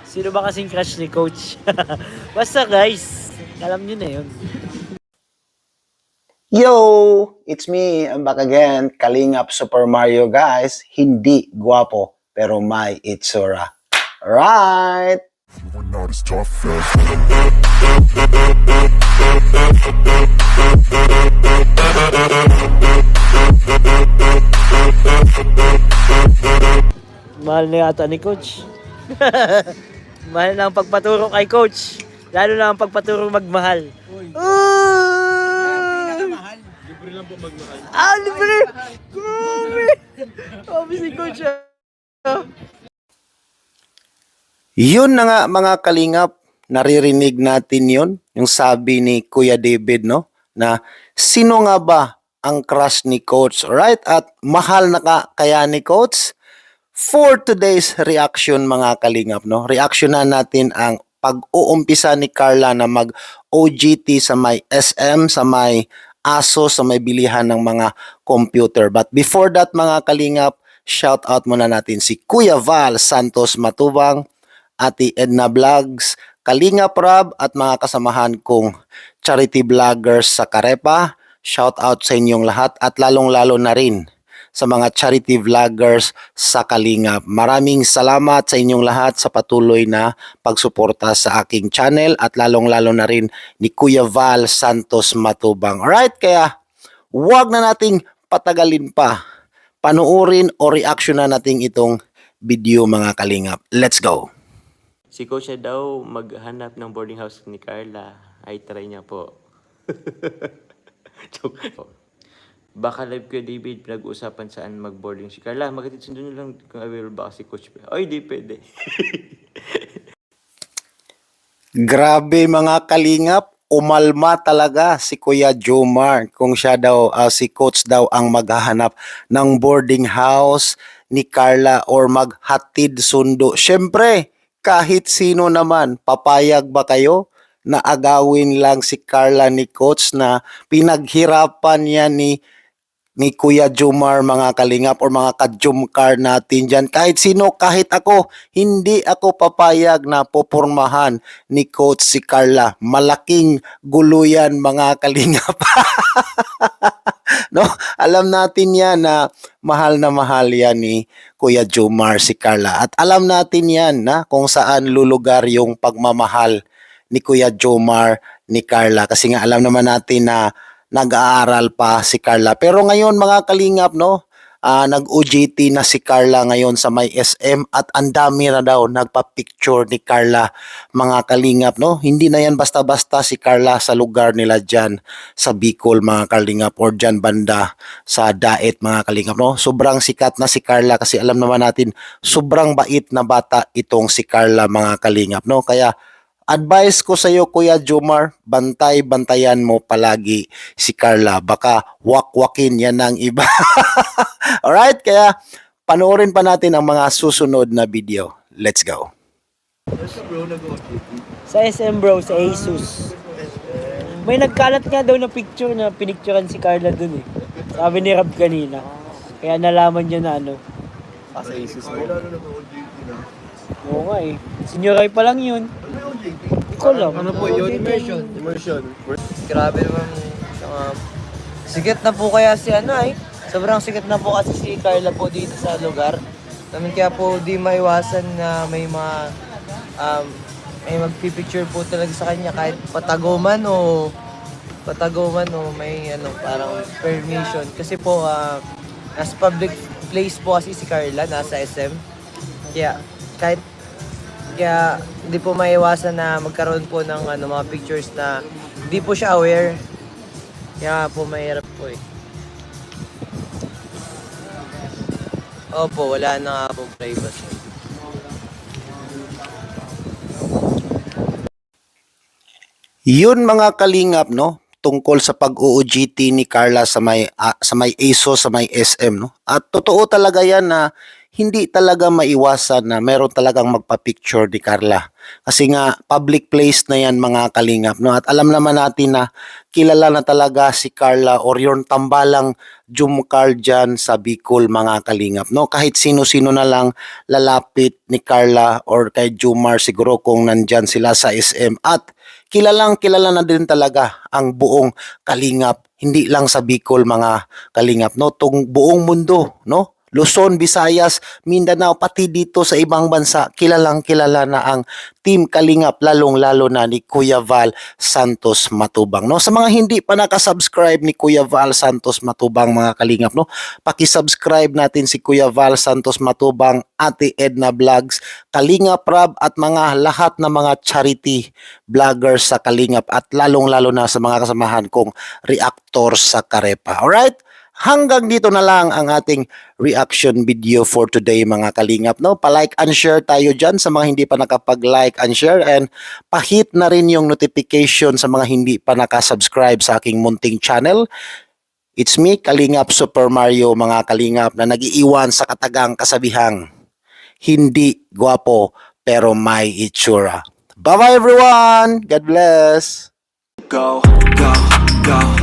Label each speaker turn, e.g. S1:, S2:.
S1: Sino ba kasing crush ni Coach? Basta guys, alam nyo na yun.
S2: Yo! It's me. I'm back again. Kalingap Super Mario, guys. Hindi guwapo, pero may itsura. Right?
S3: We're not as tough as
S1: Mahal na yata ni Coach. Mahal na ang pagpaturo kay Coach. Lalo na ang pagpaturo magmahal.
S4: Libre lang po magmahal.
S1: Libre! Grabe! Sabi si Coach.
S2: Yun na nga mga kalingap, naririnig natin yun, yung sabi ni Kuya David, no? Na sino nga ba ang crush ni Coach, right? At mahal na kaya ni Coach? For today's reaction mga kalingap, no? Reactionan natin ang pag-uumpisa ni Carla na mag-OGT sa may SM, sa may ASOS, sa may bilihan ng mga computer. But before that mga kalingap, shout out muna natin si Kuya Val Santos Matubang, Ate Edna Vlogs, Kalingap Rob at mga kasamahan kong charity vloggers sa Karepa. Shout out sa inyong lahat at lalong-lalo na rin sa mga charity vloggers sa Kalingap. Maraming salamat sa inyong lahat sa patuloy na pagsuporta sa aking channel at lalong-lalo na rin ni Kuya Val Santos Matubang. Alright, kaya huwag na nating patagalin pa. Panuorin o reaction na natin itong video mga Kalingap. Let's go!
S4: Si Coach na daw maghanap ng boarding house ni Carla. Ay, try niya po. Joke po. Baka live ko, David, pinag-uusapan saan mag-boarding si Carla. Magkatid sundo nyo lang kung available ba si Coach. Ay, di pwede.
S2: Grabe mga Kalingap, umalma talaga si Kuya Jomar kung siya daw, si Coach daw ang maghahanap ng boarding house ni Carla or maghatid sundo. Syempre, kahit sino naman, papayag ba kayo na agawin lang si Carla ni Coach na pinaghirapan niya ni Kuya Jomar mga Kalingap or mga ka-Jomcar natin dyan. Kahit sino, kahit ako, hindi ako papayag na popormahan ni Coach si Carla. Malaking gulo yan mga Kalingap. No? Alam natin yan na mahal yan ni Kuya Jomar si Carla. At alam natin yan na kung saan lulugar yung pagmamahal ni Kuya Jomar ni Carla. Kasi nga alam naman natin na nag-aaral pa si Carla. Pero ngayon mga Kalingap, no, nag-OJT na si Carla ngayon sa may SM at ang dami na daw nagpa-picture ni Carla mga Kalingap, no. Hindi na yan basta-basta si Carla sa lugar nila dyan sa Bicol mga Kalingap or dyan banda sa Daet mga Kalingap, no. Sobrang sikat na si Carla kasi alam naman natin sobrang bait na bata itong si Carla mga Kalingap, no. Kaya advice ko sa iyo Kuya Jomar, bantay-bantayan mo palagi si Carla. Baka wak-wakin yan ng iba. Alright, kaya panoorin pa natin ang mga susunod na video. Let's go.
S1: Sa SM bro, sa ASUS. May nagkalat nga daw na picture na pinicturean si Carla dun eh. Sabi ni Rob kanina. Kaya nalaman niya na ano.
S4: Sa Asus mo.
S1: Oo nga eh. Senyoray pa lang yun. Hindi ko alam.
S4: Ano po yun? Immersion.
S5: Grabe naman. Sikat na po kaya si ano ay. Sobrang sikat na po kasi si Carla po dito sa lugar. Namin kaya po di maiwasan na may mga may magpipicture po talaga sa kanya kahit pataguman o may ano parang permission. Kasi po nasa public place po kasi si Carla, nasa SM. Kaya hindi po maiwasan na magkaroon po ng ano, mga pictures na hindi po siya aware. Kaya po mahirap po eh. Opo, wala na nga pong privacy.
S2: Yun mga Kalingap, no, tungkol sa pag-OOGT ni Carla sa may ASOS, sa may SM, no. At totoo talaga yan na hindi talaga maiwasan na meron talagang magpa-picture ni Carla. Kasi nga, public place na yan mga kalingap. No? At alam naman natin na kilala na talaga si Carla or yung tambalang Jumcar dyan sa Bicol mga kalingap. No? Kahit sino-sino na lang lalapit ni Carla or kay Jumar siguro kung nandyan sila sa SM. At kilalang kilala na din talaga ang buong kalingap. Hindi lang sa Bicol mga kalingap. No? Tung buong mundo. No? Luzon, Visayas, Mindanao, pati dito sa ibang bansa, kilalang kilala na ang Team Kalingap, lalong-lalo na ni Kuya Val Santos Matubang. No? Sa mga hindi pa nakasubscribe ni Kuya Val Santos Matubang, mga Kalingap, no? Paki-subscribe natin si Kuya Val Santos Matubang, Ate Edna Vlogs, Kalingap Rab at mga lahat na mga charity vloggers sa Kalingap at lalong-lalo na sa mga kasamahan kong reactor sa Karepa. Alright? Hanggang dito na lang ang ating reaction video for today mga kalingap. No? Pa-like and share tayo dyan sa mga hindi pa nakapag-like and share and pa-hit na rin yung notification sa mga hindi pa nakasubscribe sa aking munting channel. It's me, Kalingap Super Mario mga kalingap na nag-iiwan sa katagang kasabihang hindi gwapo pero may itsura. Bye-bye everyone! God bless!
S6: Go, go, go.